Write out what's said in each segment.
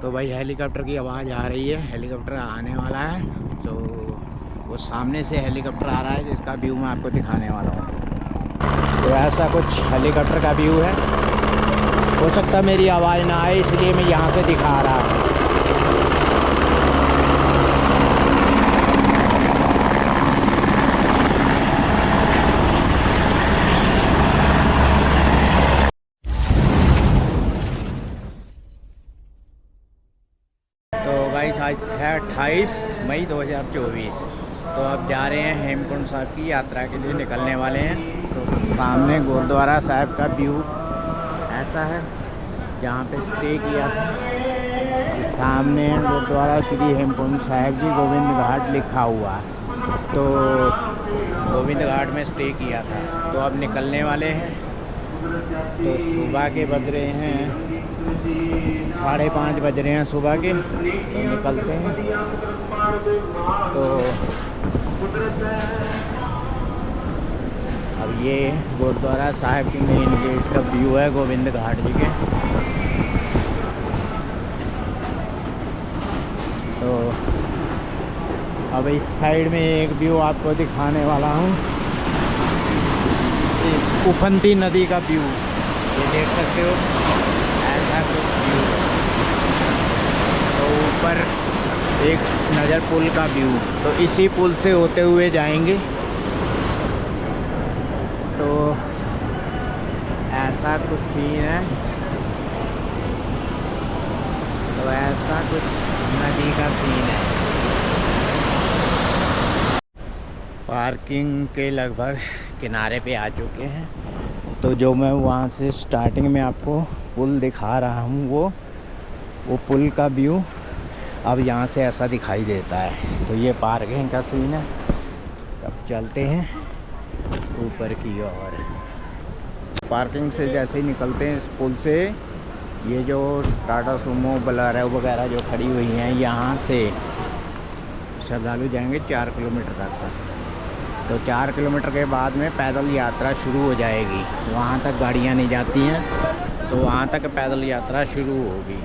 तो भाई हेलीकॉप्टर की आवाज़ आ रही है, हेलीकॉप्टर आने वाला है। तो वो सामने से हेलीकॉप्टर आ रहा है जिसका व्यू मैं आपको दिखाने वाला हूँ। तो ऐसा कुछ हेलीकॉप्टर का व्यू है। हो सकता है मेरी आवाज़ ना आए इसलिए मैं यहाँ से दिखा रहा हूँ। तो गाइस आज है 28 मई 2024। तो अब जा रहे हैं हेमकुंड साहब की यात्रा के लिए निकलने वाले हैं। तो सामने गुरुद्वारा साहब का व्यू ऐसा है जहाँ पे स्टे किया था। सामने गुरुद्वारा श्री हेमकुंड साहब जी गोविंद घाट लिखा हुआ है। तो गोविंद घाट में स्टे किया था। तो अब निकलने वाले हैं। तो सुबह के बज रहे हैं 5:30 बज रहे हैं सुबह के। तो निकलते हैं। तो अब ये गुरुद्वारा साहब की मेन गेट का व्यू है गोविंद घाट जी के। तो अब इस साइड में एक व्यू आपको दिखाने वाला हूँ, उफनती नदी का व्यू। ये देख सकते हो ऐसा कुछ व्यू है। तो ऊपर एक नज़र पुल का व्यू। तो इसी पुल से होते हुए जाएंगे। तो ऐसा कुछ सीन है। तो ऐसा कुछ नदी का सीन है। पार्किंग के लगभग किनारे पे आ चुके हैं। तो जो मैं वहाँ से स्टार्टिंग में आपको पुल दिखा रहा हूँ वो पुल का व्यू अब यहाँ से ऐसा दिखाई देता है। तो ये पार्किंग का सीन है। तब चलते हैं ऊपर की ओर। पार्किंग से जैसे ही निकलते हैं इस पुल से, ये जो टाटा सुमो बोलेरो वगैरह जो खड़ी हुई हैं, यहाँ से श्रद्धालु जाएंगे 4 किलोमीटर तक। तो 4 किलोमीटर के बाद में पैदल यात्रा शुरू हो जाएगी। वहाँ तक गाड़ियाँ नहीं जाती हैं, तो वहाँ तक पैदल यात्रा शुरू होगी।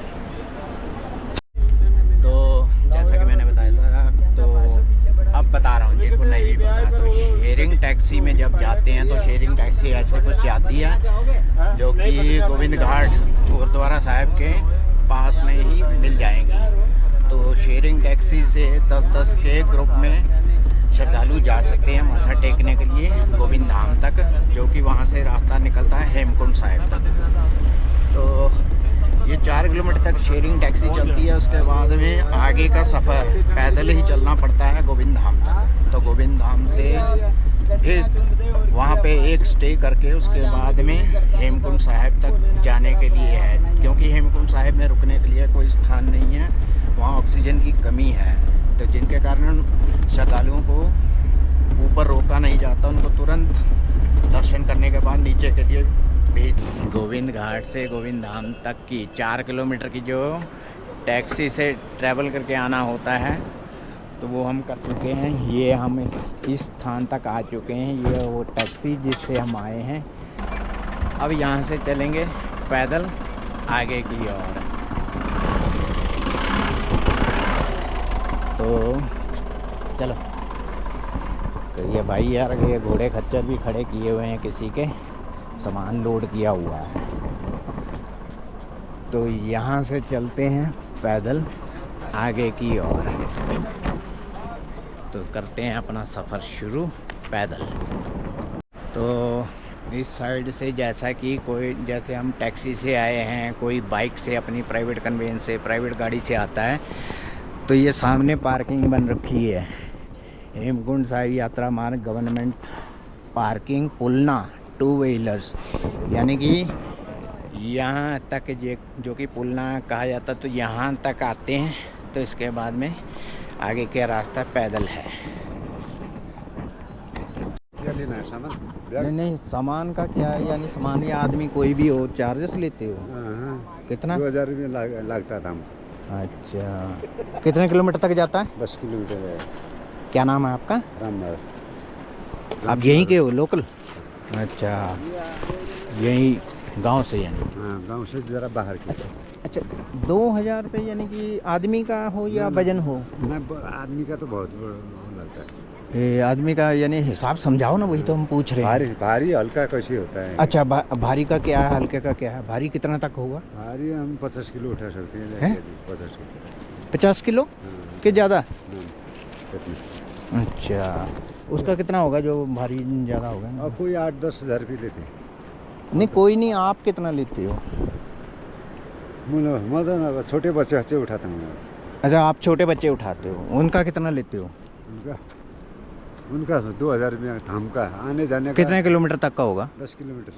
तो जैसा कि मैंने बताया था, तो अब बता रहा हूँ जिनको नहीं पता। तो शेयरिंग टैक्सी में जब जाते हैं तो शेयरिंग टैक्सी ऐसे कुछ जाती है जो कि गोविंद घाट गुरुद्वारा साहब के पास में ही मिल जाएंगी। तो शेयरिंग टैक्सी से 10-10 के ग्रुप में श्रद्धालु जा सकते हैं माथा टेकने के लिए गोविंद धाम तक, जो कि वहाँ से रास्ता निकलता है हेमकुंड साहब तक। तो ये 4 किलोमीटर तक शेयरिंग टैक्सी चलती है। उसके बाद में आगे का सफ़र पैदल ही चलना पड़ता है गोविंद धाम तक। तो गोविंद धाम से फिर वहाँ पे एक स्टे करके उसके बाद में हेमकुंड साहब तक जाने के लिए है, क्योंकि हेमकुंड साहब में रुकने के लिए कोई स्थान नहीं है। वहाँ ऑक्सीजन की कमी है। तो जिनके कारण श्रद्धालुओं को ऊपर रोका नहीं जाता, उनको तुरंत दर्शन करने के बाद नीचे के लिए भेज। गोविंद घाट से गोविंद धाम तक की 4 किलोमीटर की जो टैक्सी से ट्रैवल करके आना होता है, तो वो हम कर चुके हैं। ये हम इस स्थान तक आ चुके हैं। ये वो टैक्सी जिससे हम आए हैं। अब यहाँ से चलेंगे पैदल आगे की ओर। तो चलो। तो ये भाई यार, ये घोड़े खच्चर भी खड़े किए हुए हैं, किसी के सामान लोड किया हुआ है। तो यहाँ से चलते हैं पैदल आगे की ओर। तो करते हैं अपना सफ़र शुरू पैदल। तो इस साइड से जैसा कि कोई, जैसे हम टैक्सी से आए हैं, कोई बाइक से, अपनी प्राइवेट कन्वेंस से, प्राइवेट गाड़ी से आता है, तो ये सामने पार्किंग बन रखी है। हेमकुंड साहिब यात्रा मार्ग गवर्नमेंट पार्किंग पुलना 2 व्हीलर्स, यानी कि यहाँ तक जो कि पुलना कहा जाता, तो यहाँ तक आते हैं। तो इसके बाद में आगे का रास्ता पैदल है। क्या लेना है सामान? नहीं सामान का क्या है, यानी सामान या आदमी कोई भी हो, चार्जेस लेते हो? कितना? 2000 रुपये लगता था हमको। अच्छा, कितने किलोमीटर तक जाता है? 10 किलोमीटर है। क्या नाम है आपका? रामनगर। आप यहीं के हो, लोकल? अच्छा, यहीं गांव से यानी? हाँ, गांव से ज़रा बाहर की। अच्छा, 2000 रुपये यानी कि आदमी का हो या वजन हो? ना, आदमी का तो बहुत बड़ा लगता है। ये आदमी का यानी हिसाब समझाओ ना, वही तो हम पूछ रहे हैं। भारी भारी हल्का कैसे होता है? अच्छा, भारी का क्या है, हल्के का क्या है? भारी कितना तक होगा? भारी हम 50 किलो उठा सकते हैं। हैं? 50 किलो। 50 किलो हाँ, के ज़्यादा? कितनी? अच्छा, उसका कितना होगा जो भारी ज़्यादा होगा? और कोई 8-10 हज़ार भी लेते हैं। नहीं, कोई नहीं, आप कितना लेते हो? मदन अब छोटे बच्चे उठाते हैं। अच्छा, आप छोटे बच्चे उठाते हो, उनका कितना लेते हो? उनका 2000 रुपया धाम का, आने जाने का। कितने किलोमीटर तक का होगा? 10 किलोमीटर।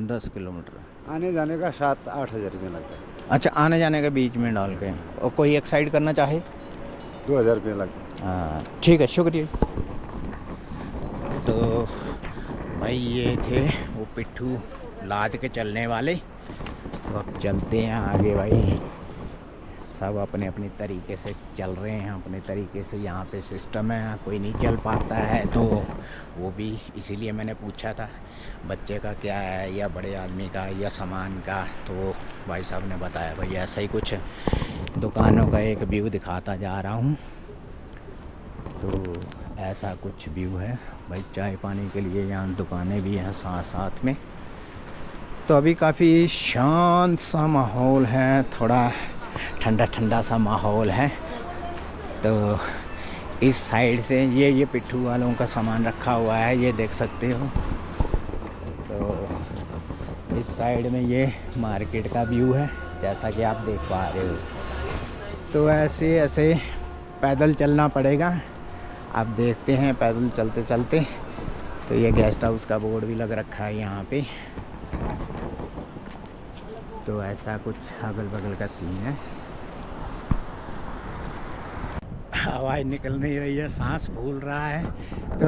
10 किलोमीटर। आने जाने का 7-8 हज़ार रुपया लगता है। अच्छा, आने जाने के बीच में डाल के, और कोई एक साइड करना चाहे? 2000 रुपया लगता है। हाँ, ठीक है, शुक्रिया। तो भाई ये थे वो पिट्ठू लाद के चलने वाले। तो अब चलते हैं आगे भाई, सब अपने अपने तरीके से चल रहे हैं, अपने तरीके से। यहाँ पे सिस्टम है, कोई नहीं चल पाता है तो वो भी इसीलिए मैंने पूछा था बच्चे का क्या है या बड़े आदमी का या सामान का, तो भाई साहब ने बताया भाई ऐसा ही कुछ दुकानों का एक व्यू दिखाता जा रहा हूँ। तो ऐसा कुछ व्यू है भाई, चाय पानी के लिए यहाँ दुकानें भी हैं साथ साथ में। तो अभी काफ़ी शांत सा माहौल है, थोड़ा ठंडा ठंडा सा माहौल है। तो इस साइड से ये पिट्ठू वालों का सामान रखा हुआ है, ये देख सकते हो। तो इस साइड में ये मार्केट का व्यू है, जैसा कि आप देख पा रहे हो। तो ऐसे ऐसे पैदल चलना पड़ेगा। आप देखते हैं पैदल चलते चलते। तो ये गेस्ट हाउस का बोर्ड भी लग रखा है यहाँ पे। तो ऐसा कुछ अगल बगल का सीन है। आवाज़ निकल नहीं रही है, सांस फूल रहा है। तो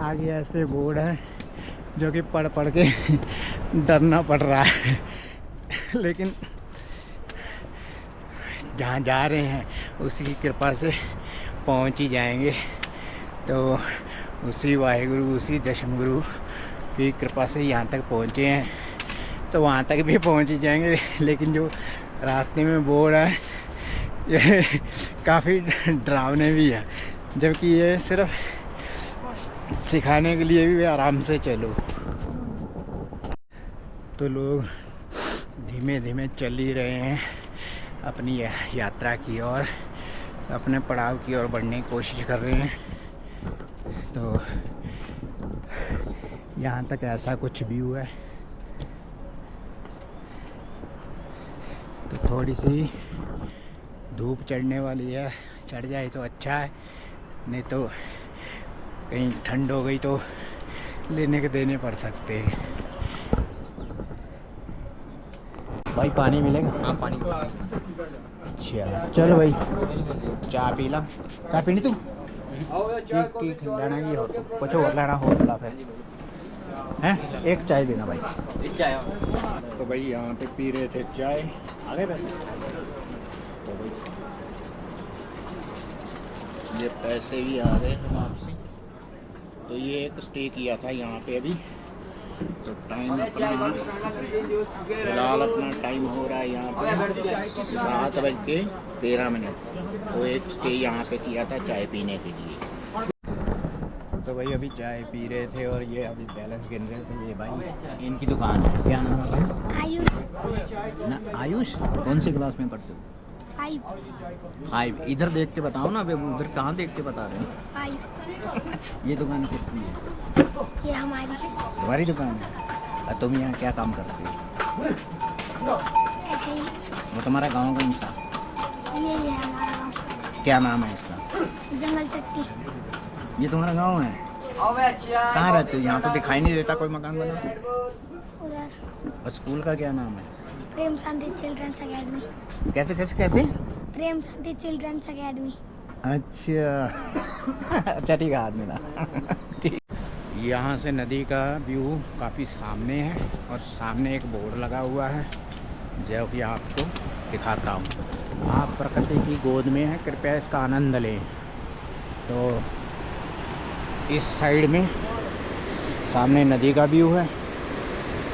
आगे ऐसे बोर्ड है जो कि पढ़ पढ़ के डरना पड़ रहा है। लेकिन जहाँ जा रहे हैं उसी की कृपा से पहुँच ही जाएंगे। तो उसी वाहिगुरु, उसी दशम गुरु की कृपा से यहाँ तक पहुँचे हैं, तो वहाँ तक भी पहुँच ही जाएंगे। लेकिन जो रास्ते में बोर्ड है ये काफ़ी डरावने भी है, जबकि ये सिर्फ सिखाने के लिए भी आराम से चलो। तो लोग धीमे धीमे चल ही रहे हैं अपनी यात्रा की ओर, अपने पड़ाव की ओर बढ़ने की कोशिश कर रहे हैं। तो यहाँ तक ऐसा कुछ व्यू है। तो थोड़ी सी धूप चढ़ने वाली है, चढ़ जाए तो अच्छा है, नहीं तो कहीं ठंड हो गई तो लेने के देने पड़ सकते हैं। भाई पानी मिलेगा? हाँ, पानी। अच्छा चलो भाई, चाय पी ला। चाय पीनी तू की लेना की और कुछ और लेना हो ला फिर हैं? एक चाय देना भाई, एक चाय। तो भाई यहाँ पे पी रहे थे चाय। आगे तो भाई ये पैसे भी आ गए हम आपसे। तो ये एक स्टे किया था यहाँ पे अभी। तो टाइम अपना फिलहाल अपना टाइम हो रहा है यहाँ पे 7:13। तो एक स्टे यहाँ पे किया था चाय पीने के लिए। तो भाई अभी चाय पी रहे थे और ये अभी बैलेंस गिन रहे थे। ये भाई इनकी दुकान है, क्या नाम है भाई? आयुष। ना आयुष, कौन सी क्लास में पढ़ते हो? 5। इधर देख के बताओ ना, अभी उधर कहाँ देख के बता रहे हो? 5। ये दुकान किसकी है? ये हमारी है। तुम्हारी दुकान है? और तुम यहाँ क्या काम करते हो? ऐसे ही। वो तुम्हारा गाँव कौन सा? ये है हमारा गाँव। क्या नाम है इसका? जंगल चट्टी। ये तुम्हारा गाँव है? कहाँ रहते हो? यहाँ तो दिखाई नहीं देता कोई मकान बना। उधर। और स्कूल का क्या नाम है? प्रेम शांति चिल्ड्रंस अकेडमी। कैसे कैसे कैसे? प्रेम शांति चिल्ड्रंस अकेडमी। अच्छा अच्छा ठीक है, हाथ मिला। ठीक। यहाँ से नदी का व्यू काफ़ी सामने है और सामने एक बोर्ड लगा हुआ है जो कि आपको दिखाता हूँ। आप प्रकृति की गोद में हैं, कृपया इसका आनंद लें। तो इस साइड में सामने नदी का व्यू है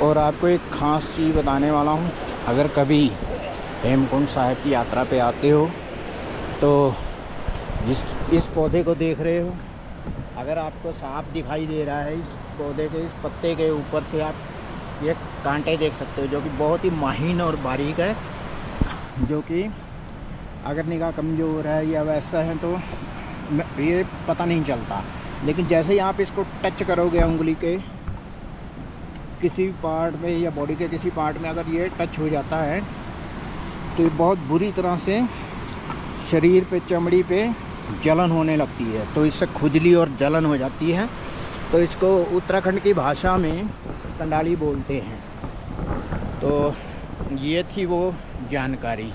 और आपको एक ख़ास चीज़ बताने वाला हूँ, अगर कभी हेमकुंड साहिब की यात्रा पे आते हो तो इस पौधे को देख रहे हो, अगर आपको सांप दिखाई दे रहा है इस पौधे के इस पत्ते के ऊपर से आप ये कांटे देख सकते हो, जो कि बहुत ही महीन और बारीक है, जो कि अगर निगाह कमज़ोर है या वैसा है तो ये पता नहीं चलता। लेकिन जैसे ही आप इसको टच करोगे उंगली के किसी पार्ट में या बॉडी के किसी पार्ट में अगर ये टच हो जाता है तो ये बहुत बुरी तरह से शरीर पे, चमड़ी पे जलन होने लगती है, तो इससे खुजली और जलन हो जाती है। तो इसको उत्तराखंड की भाषा में कंडाली बोलते हैं। तो ये थी वो जानकारी।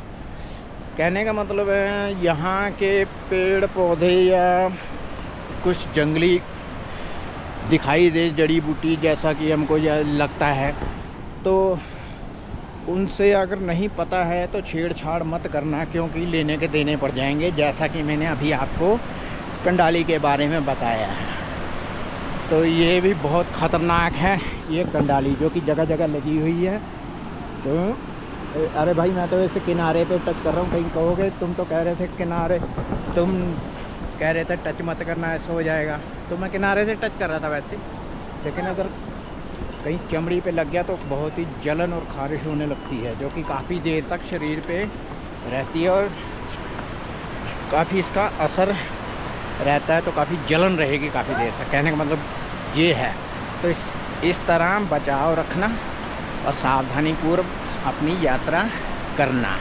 कहने का मतलब है यहाँ के पेड़ पौधे या कुछ जंगली दिखाई दे, जड़ी बूटी जैसा कि हमको लगता है, तो उनसे अगर नहीं पता है तो छेड़छाड़ मत करना, क्योंकि लेने के देने पड़ जाएंगे, जैसा कि मैंने अभी आपको कंडाली के बारे में बताया है। तो ये भी बहुत ख़तरनाक है ये कंडाली, जो कि जगह जगह लगी हुई है। तो अरे भाई मैं तो ऐसे किनारे पे टच कर रहा हूँ, कहीं कहोगे तुम तो कह रहे थे किनारे, तुम कह रहे थे टच मत करना ऐसा हो जाएगा, तो मैं किनारे से टच कर रहा था वैसे। लेकिन अगर कहीं चमड़ी पे लग गया तो बहुत ही जलन और ख़ारिश होने लगती है, जो कि काफ़ी देर तक शरीर पे रहती है और काफ़ी इसका असर रहता है, तो काफ़ी जलन रहेगी काफ़ी देर तक। कहने का मतलब ये है। तो इस तरह बचाव रखना और सावधानीपूर्वक अपनी यात्रा करना।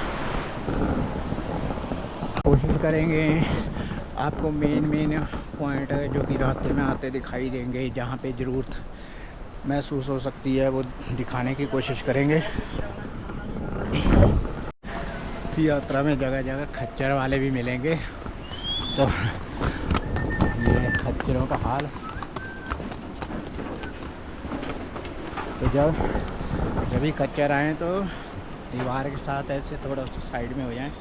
कोशिश करेंगे आपको मेन पॉइंट जो कि रास्ते में आते दिखाई देंगे, जहाँ पे ज़रूरत महसूस हो सकती है वो दिखाने की कोशिश करेंगे। यात्रा में जगह जगह खच्चर वाले भी मिलेंगे, तो ये खच्चरों का हाल। तो जब भी खच्चर आए तो दीवार के साथ ऐसे थोड़ा सा साइड में हो जाएं,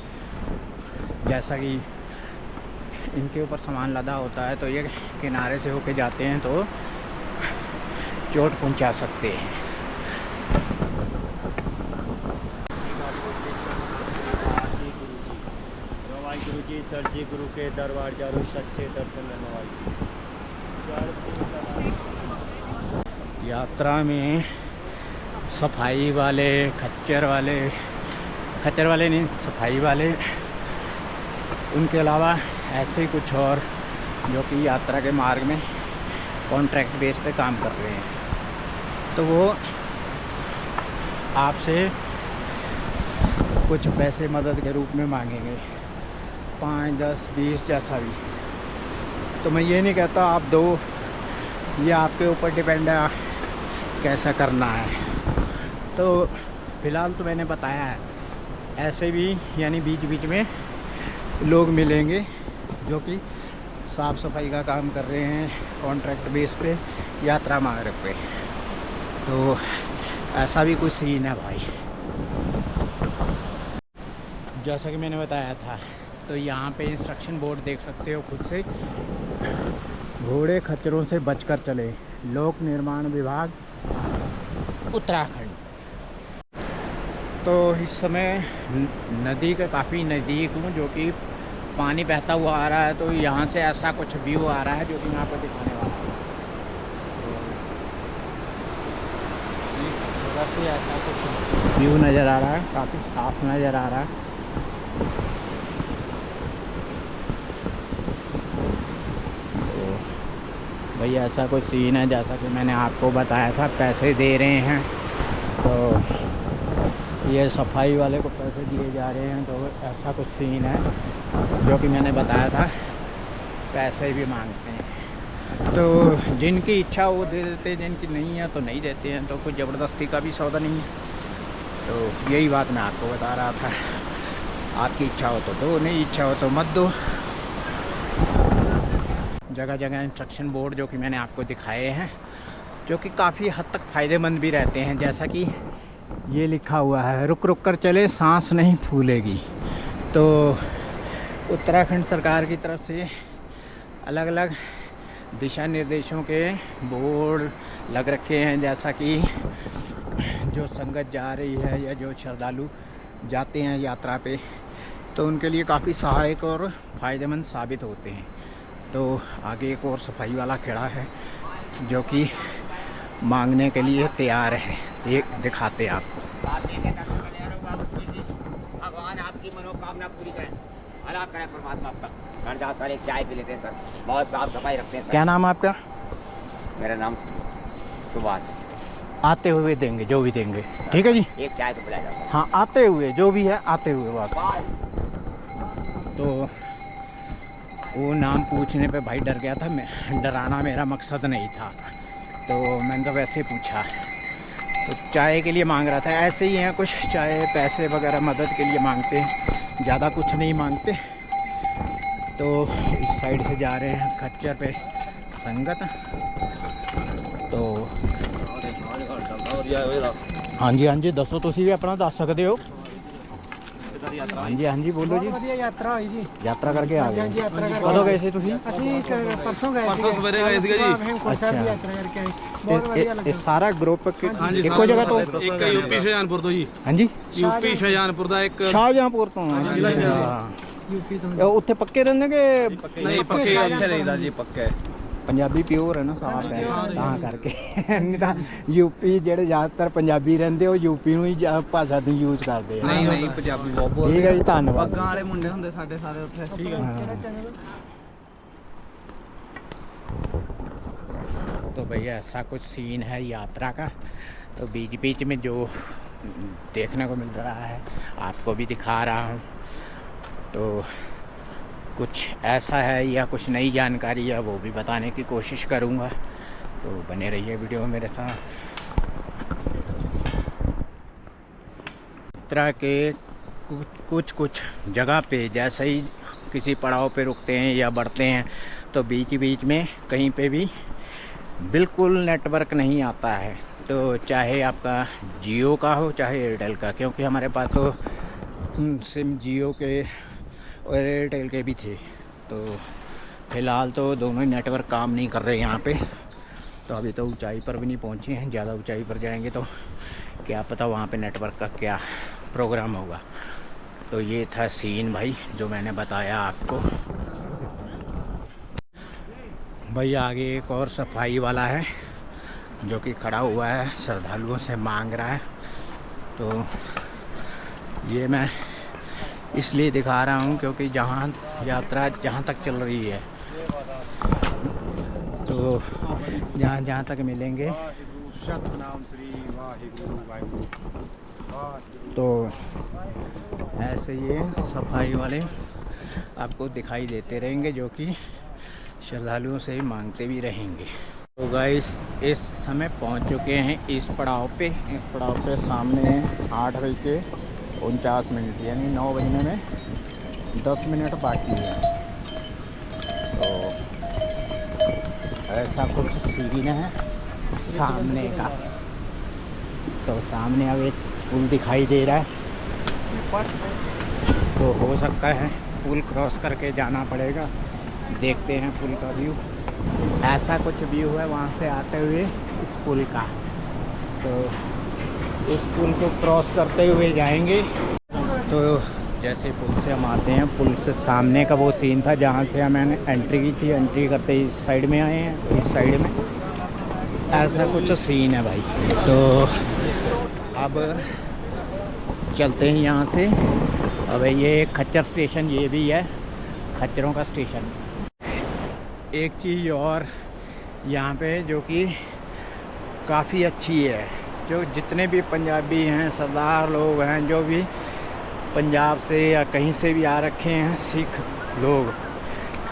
जैसा कि इनके ऊपर सामान लदा होता है तो ये किनारे से होके जाते हैं तो चोट पहुंचा सकते हैं। गुरु जी सर जी गुरु के दरबार जारो सच्चे दर्शन नवाई। यात्रा में सफाई वाले, खच्चर वाले नहीं, सफाई वाले, उनके अलावा ऐसे ही कुछ और जो कि यात्रा के मार्ग में कॉन्ट्रैक्ट बेस पे काम कर रहे हैं, तो वो आपसे कुछ पैसे मदद के रूप में मांगेंगे, 5, 10, 20 जैसा भी। तो मैं ये नहीं कहता आप दो, ये आपके ऊपर डिपेंड है कैसा करना है। तो फ़िलहाल तो मैंने बताया है, ऐसे भी यानी बीच बीच में लोग मिलेंगे जो कि साफ़ सफाई का काम कर रहे हैं कॉन्ट्रैक्ट बेस पे यात्रा मार्ग पे। तो ऐसा भी कुछ सीन है भाई। जैसा कि मैंने बताया था, तो यहाँ पे इंस्ट्रक्शन बोर्ड देख सकते हो खुद से, घोड़े खच्चरों से बचकर चले, लोक निर्माण विभाग उत्तराखंड। तो इस समय नदी के काफ़ी नज़दीक हूँ, जो कि पानी बहता हुआ आ रहा है, तो यहाँ से ऐसा कुछ व्यू आ रहा है जो कि मैं आपको दिखाने वाला हूँ। तो इस जगह से ऐसा कुछ व्यू नज़र आ रहा है, काफ़ी साफ नज़र आ रहा है। तो भाई ऐसा कुछ सीन है, जैसा कि मैंने आपको बताया था, पैसे दे रहे हैं, तो ये सफाई वाले को पैसे दिए जा रहे हैं, तो ऐसा कुछ सीन है जो कि मैंने बताया था, पैसे भी मांगते हैं। तो जिनकी इच्छा वो दे देते हैं, जिनकी नहीं है तो नहीं देते हैं, तो कोई ज़बरदस्ती का भी सौदा नहीं है। तो यही बात मैं आपको बता रहा था, आपकी इच्छा हो तो दो, नहीं इच्छा हो तो मत दो। जगह जगह इंस्ट्रक्शन बोर्ड जो कि मैंने आपको दिखाए हैं, जो कि काफ़ी हद तक फ़ायदेमंद भी रहते हैं, जैसा कि ये लिखा हुआ है, रुक रुक कर चले सांस नहीं फूलेगी। तो उत्तराखंड सरकार की तरफ से अलग अलग दिशा निर्देशों के बोर्ड लग रखे हैं, जैसा कि जो संगत जा रही है या जो श्रद्धालु जाते हैं यात्रा पे, तो उनके लिए काफ़ी सहायक और फ़ायदेमंद साबित होते हैं। तो आगे एक और सफाई वाला खड़ा है जो कि मांगने के लिए तैयार है। दिखाते आपको। भगवान आपकी मनोकामना पूरी करें, भला करें परमात्मा आपका। घर जा सर एक चाय पी लेते हैं सर, बहुत साफ सफाई रखते हैं सर। क्या नाम है आपका? मेरा नाम सुभाष। आते हुए देंगे, जो भी देंगे, ठीक है जी। एक चाय तो पिलाया जाता है। हाँ, आते हुए जो भी है, आते हुए वापस। तो वो नाम पूछने पे भाई डर गया था। मैं डराना मेरा मकसद नहीं था, तो मैंने तो वैसे पूछा। तो चाय के लिए मांग रहा था। ऐसे ही हैं कुछ, चाय पैसे वगैरह मदद के लिए मांगते हैं, ज़्यादा कुछ नहीं मांगते। तो इस साइड से जा रहे हैं खच्चर पे संगत। तो हाँ जी दसो, तुसी भी अपना दस सकते हो। हाँ जी बोलो जी। यात्रा हुई जी, यात्रा करके आ गए। यात्रा करके कदों गए थे तुसी? ਅਸੀਂ परसों गए परसों सवेरे गए ਸੀਗੇ ਜੀ। अच्छा, यात्रा करके आए, बहुत बढ़िया लगा। ਇਹ ਸਾਰਾ ਗਰੁੱਪ ਹਾਂਜੀ ਇੱਕੋ ਜਗ੍ਹਾ ਤੋਂ? ਇੱਕ ਯੂਪੀ ਸ਼ਾਹਜਹਾਨਪੁਰ ਤੋਂ ਜੀ। ਹਾਂਜੀ, ਯੂਪੀ ਸ਼ਾਹਜਹਾਨਪੁਰ ਦਾ ਇੱਕ ਸ਼ਾਹਜਹਾਂਪੁਰ ਤੋਂ। यूपी तो ਇਹ ਉੱਥੇ ਪੱਕੇ ਰਹਿੰਦੇ ਕਿ ਨਹੀਂ ਪੱਕੇ ਇੱਥੇ ਰਹੀਦਾ ਜੀ ਪੱਕੇ। ਪੰਜਾਬੀ ਪਿਓਰ ਹੈ ਨਾ, ਸਾਫ ਹੈ ਤਾਂ ਕਰਕੇ। ਨਹੀਂ ਤਾਂ ਯੂਪੀ ਜਿਹੜੇ ਜ਼ਿਆਦਾਤਰ ਪੰਜਾਬੀ ਰਹਿੰਦੇ ਉਹ ਯੂਪੀ ਨੂੰ ਹੀ ਭਾਸ਼ਾ ਨੂੰ ਯੂਜ਼ ਕਰਦੇ ਆ। ਨਹੀਂ ਨਹੀਂ ਪੰਜਾਬੀ ਬਹੁਤ ਠੀਕ ਹੈ ਜੀ, ਧੰਨਵਾਦ। ਪੱਗਾਂ ਵਾਲੇ ਮੁੰਡੇ ਹੁੰਦੇ ਸਾਡੇ ਸਾਰੇ ਉੱਥੇ। ਠੀਕ ਹੈ। तो भैया ऐसा कुछ सीन है यात्रा का। तो बीच बीच में जो देखने को मिल रहा है आपको भी दिखा रहा हूँ। तो कुछ ऐसा है या कुछ नई जानकारी है वो भी बताने की कोशिश करूँगा। तो बने रहिए वीडियो में मेरे साथ। यात्रा के कुछ जगह पे जैसे ही किसी पड़ाव पे रुकते हैं या बढ़ते हैं तो बीच बीच में कहीं पे भी बिल्कुल नेटवर्क नहीं आता है। तो चाहे आपका जियो का हो चाहे एयरटेल का, क्योंकि हमारे पास तो सिम जियो के और एयरटेल के भी थे। तो फ़िलहाल तो दोनों ही नेटवर्क काम नहीं कर रहे यहाँ पे। तो अभी तो ऊंचाई पर भी नहीं पहुँचे हैं, ज़्यादा ऊंचाई पर जाएंगे तो क्या पता वहाँ पे नेटवर्क का क्या प्रोग्राम होगा। तो ये था सीन भाई जो मैंने बताया आपको। भाई आगे एक और सफाई वाला है जो कि खड़ा हुआ है, श्रद्धालुओं से मांग रहा है। तो ये मैं इसलिए दिखा रहा हूँ क्योंकि जहाँ यात्रा जहाँ तक चल रही है, तो जहाँ तक मिलेंगे सतनाम श्री वाहिगुरु वाहिगुरु। तो ऐसे ये सफाई वाले आपको दिखाई देते रहेंगे जो कि श्रद्धालुओं से मांगते भी रहेंगे। तो गाइस इस समय पहुंच चुके हैं इस पड़ाव पे। इस पड़ाव पे सामने 8 बज के 49 मिनट, यानी 9 बजने में 10 मिनट बाकी है। तो ऐसा कुछ सीन है सामने का। तो सामने अब एक पुल दिखाई दे रहा है, तो हो सकता है पुल क्रॉस करके जाना पड़ेगा। देखते हैं पुल का व्यू। ऐसा कुछ व्यू है वहाँ से आते हुए इस पुल का। तो इस पुल को क्रॉस करते हुए जाएंगे। तो जैसे पुल से हम आते हैं, पुल से सामने का वो सीन था जहाँ से हमने एंट्री की थी। एंट्री करते ही इस साइड में आए हैं, इस साइड में ऐसा कुछ सीन है भाई। तो अब चलते हैं यहाँ से। अब ये खच्चर स्टेशन ये भी है, खच्चरों का स्टेशन। एक चीज़ और यहाँ पे जो कि काफ़ी अच्छी है, जो जितने भी पंजाबी हैं, सरदार लोग हैं, जो भी पंजाब से या कहीं से भी आ रखे हैं सिख लोग,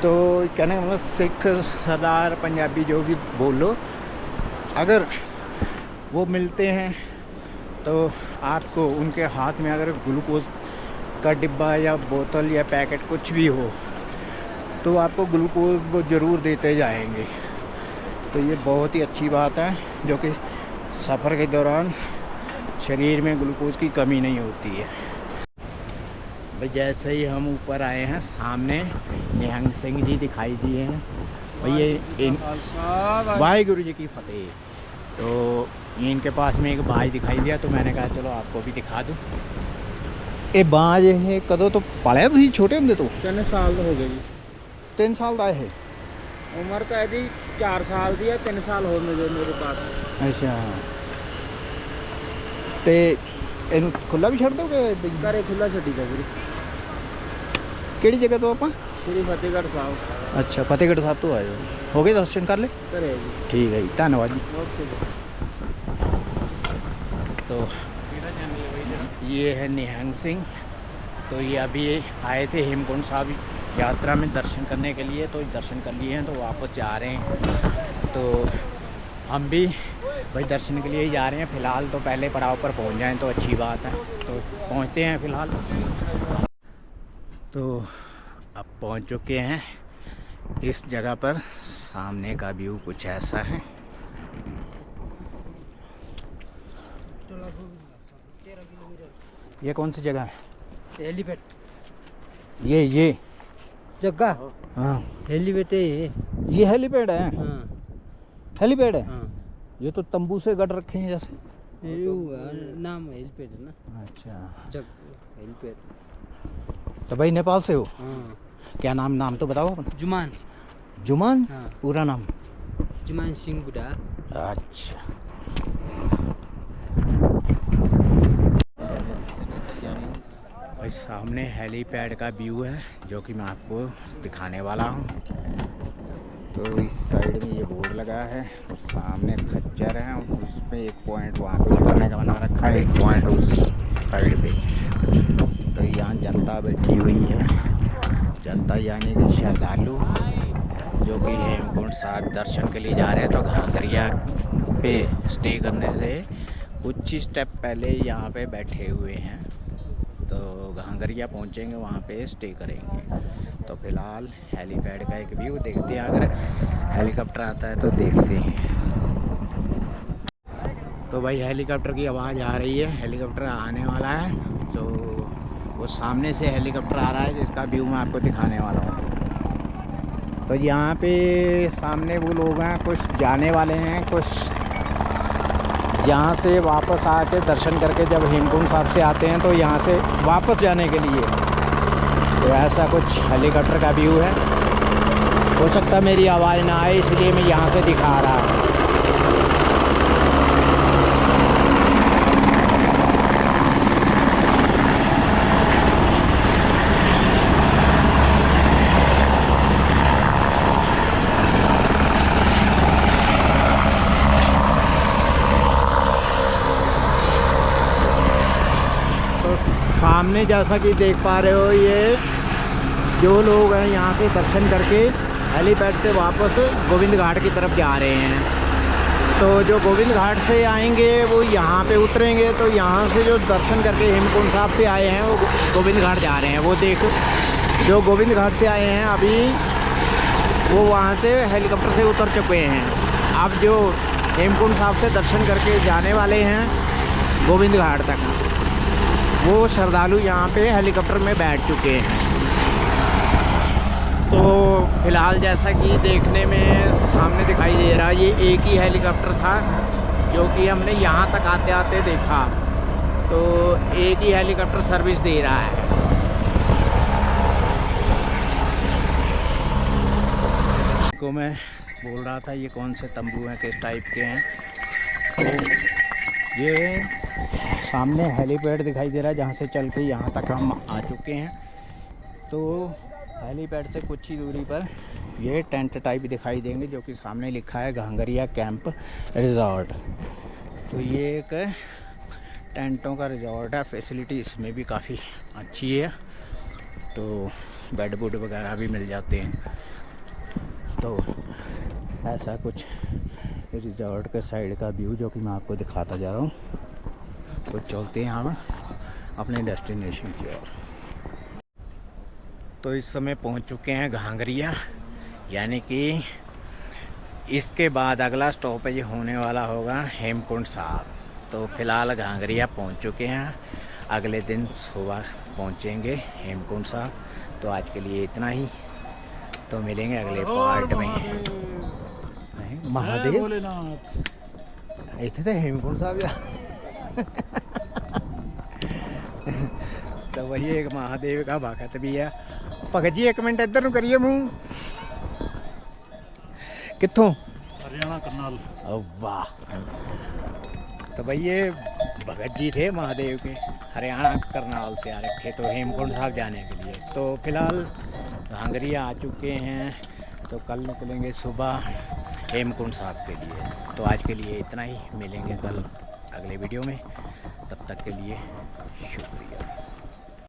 तो कहने का मतलब सिख सरदार पंजाबी जो भी बोलो, अगर वो मिलते हैं तो आपको उनके हाथ में अगर ग्लूकोज का डिब्बा या बोतल या पैकेट कुछ भी हो तो आपको ग्लूकोज वो ज़रूर देते जाएंगे। तो ये बहुत ही अच्छी बात है, जो कि सफ़र के दौरान शरीर में ग्लूकोज की कमी नहीं होती है। भाई जैसे ही हम ऊपर आए हैं सामने निहंग सिंह जी दिखाई दिए हैं। भाई ये वाहिगुरु जी की फतेह। तो ये इनके पास में एक बाज दिखाई दिया तो मैंने कहा चलो आपको भी दिखा दूँ। ये बाज है कदों तो पालिया तुम छोटे होंगे तो 3 साल हो गए जी 3 साल का है। उम्र तो यदि 4 साल दी है 3 साल हो मेरे पास। अच्छा ते ਇਹਨੂੰ ਖੁੱਲਾ ਵੀ ਛੱਡ ਦੋਗੇ ਘਰੇ ਖੁੱਲਾ ਛੱਡੀਦਾ ਵੀਰੇ। ਕਿਹੜੀ ਜਗ੍ਹਾ ਤੋਂ ਆਪਾਂ? ਸ੍ਰੀ ਫਤਿਹਗੜ੍ਹ ਸਾਹਿਬ। ਅੱਛਾ ਫਤਿਹਗੜ੍ਹ ਸਾਹਿਬ ਤੋਂ ਆਏ ਹੋ, ਹੋ ਗਏ ਦਰਸ਼ਨ ਕਰ ਲਏ? ਘਰੇ ਜੀ। ठीक है जी धन्यवाद जी। ਓਕੇ ਜੀ। तो ये है निहंग सिंह। तो ये अभी आए थे हेमकुंड साहब यात्रा में दर्शन करने के लिए, तो दर्शन कर लिए हैं तो वापस जा रहे हैं। तो हम भी भाई दर्शन के लिए ही जा रहे हैं फ़िलहाल। तो पहले पड़ाव पर पहुंच जाएं तो अच्छी बात है, तो पहुंचते हैं फ़िलहाल। तो अब पहुंच चुके हैं इस जगह पर। सामने का व्यू कुछ ऐसा है। ये कौन सी जगह है? हेलीपैड ये जगह हाँ हेलीपैड है ये हेलीपैड है। हाँ हेलीपैड है। हाँ ये तो तंबू से गढ़ रखे हैं जैसे। नाम हेलीपैड है ना। अच्छा जग हेलीपैड। तो भाई नेपाल से हो? हाँ क्या नाम तो बताओ अपना। जुमान। जुमान? हाँ पूरा नाम? जुमान सिंह बुढ़ा। अच्छा भाई सामने हेलीपैड का व्यू है जो कि मैं आपको दिखाने वाला हूँ। तो इस साइड में ये बोर्ड लगा है और सामने खच्चर है और उसमें एक पॉइंट वहाँ पे उतरने का बना रखा है, एक पॉइंट उस साइड पे। तो यहाँ जनता बैठी हुई है, जनता यानी कि श्रद्धालु जो कि हेमकुंड साहब दर्शन के लिए जा रहे हैं। तो घाघरिया पे स्टे करने से कुछ स्टेप पहले यहाँ पे बैठे हुए हैं। तो घाघरिया पहुँचेंगे वहाँ पे स्टे करेंगे। तो फ़िलहाल हेलीपैड का एक व्यू देखते हैं, अगर हेलीकॉप्टर आता है तो देखते हैं। तो भाई हेलीकॉप्टर की आवाज़ आ रही है, हेलीकॉप्टर आने वाला है। तो वो सामने से हेलीकॉप्टर आ रहा है जिसका व्यू मैं आपको दिखाने वाला हूँ। तो यहाँ पे सामने वो लोग हैं, कुछ जाने वाले हैं, कुछ यहाँ से वापस आके दर्शन करके जब हेमकुंड साहब से आते हैं तो यहाँ से वापस जाने के लिए। तो ऐसा कुछ हेलीकॉप्टर का व्यू है। हो सकता है मेरी आवाज़ ना आए इसलिए मैं यहाँ से दिखा रहा हूँ। सामने जैसा कि देख पा रहे हो, ये जो लोग हैं यहाँ से दर्शन करके हेलीपैड से वापस गोविंद घाट की तरफ जा रहे हैं। तो जो गोविंद घाट से आएंगे वो यहाँ पे उतरेंगे। तो यहाँ से जो दर्शन करके हेमकुंड साहब से आए हैं वो गोविंद घाट जा रहे हैं। वो देखो जो गोविंद घाट से आए हैं अभी वो वहाँ से हेलीकॉप्टर से उतर चुके हैं। अब जो हेमकुंड साहब से दर्शन करके जाने वाले हैं गोविंद घाट तक, वो श्रद्धालु यहाँ पे हेलीकॉप्टर में बैठ चुके हैं। तो फ़िलहाल जैसा कि देखने में सामने दिखाई दे रहा है, ये एक ही हेलीकॉप्टर था जो कि हमने यहाँ तक आते आते देखा। तो एक ही हेलीकॉप्टर सर्विस दे रहा है। को मैं बोल रहा था ये कौन से तंबू हैं, किस टाइप के हैं। तो ये सामने हेलीपैड दिखाई दे रहा है जहाँ से चल के यहाँ तक हम आ चुके हैं। तो हेलीपैड से कुछ ही दूरी पर ये टेंट टाइप दिखाई देंगे जो कि सामने लिखा है घाघरिया कैंप रिजॉर्ट। तो ये एक टेंटों का रिजॉर्ट है, फैसिलिटी इसमें भी काफ़ी अच्छी है। तो बेड बुड वगैरह भी मिल जाते हैं। तो ऐसा कुछ रिजॉर्ट के साइड का व्यू जो कि मैं आपको दिखाता जा रहा हूँ। तो चलते हैं हम अपने डेस्टिनेशन की ओर। तो इस समय पहुंच चुके हैं घाघरिया, यानी कि इसके बाद अगला स्टॉपेज होने वाला होगा हेमकुंड साहब। तो फ़िलहाल घाघरिया पहुंच चुके हैं, अगले दिन सुबह पहुंचेंगे हेमकुंड साहब। तो आज के लिए इतना ही, तो मिलेंगे अगले पार्ट में। महादेव ਇੱਥੇ ਤਾਂ ਹੇਮਕੁੰਟ ਸਾਹਿਬ ਜਾ तो वही एक महादेव का भगत भी है। भगत जी एक मिनट इधर ਨੂੰ करिए मूँह। कित्थों? हरियाणा करनाल। वाह। तो भाई ये भगत जी थे महादेव के, हरियाणा करनाल से आ रखे तो हेमकुंड साहब जाने के लिए। तो फिलहाल भांगरिया आ चुके हैं, तो कल निकलेंगे सुबह हेमकुंड साहब के लिए। तो आज के लिए इतना ही, मिलेंगे कल अगले वीडियो में, तब तक के लिए शुक्रिया।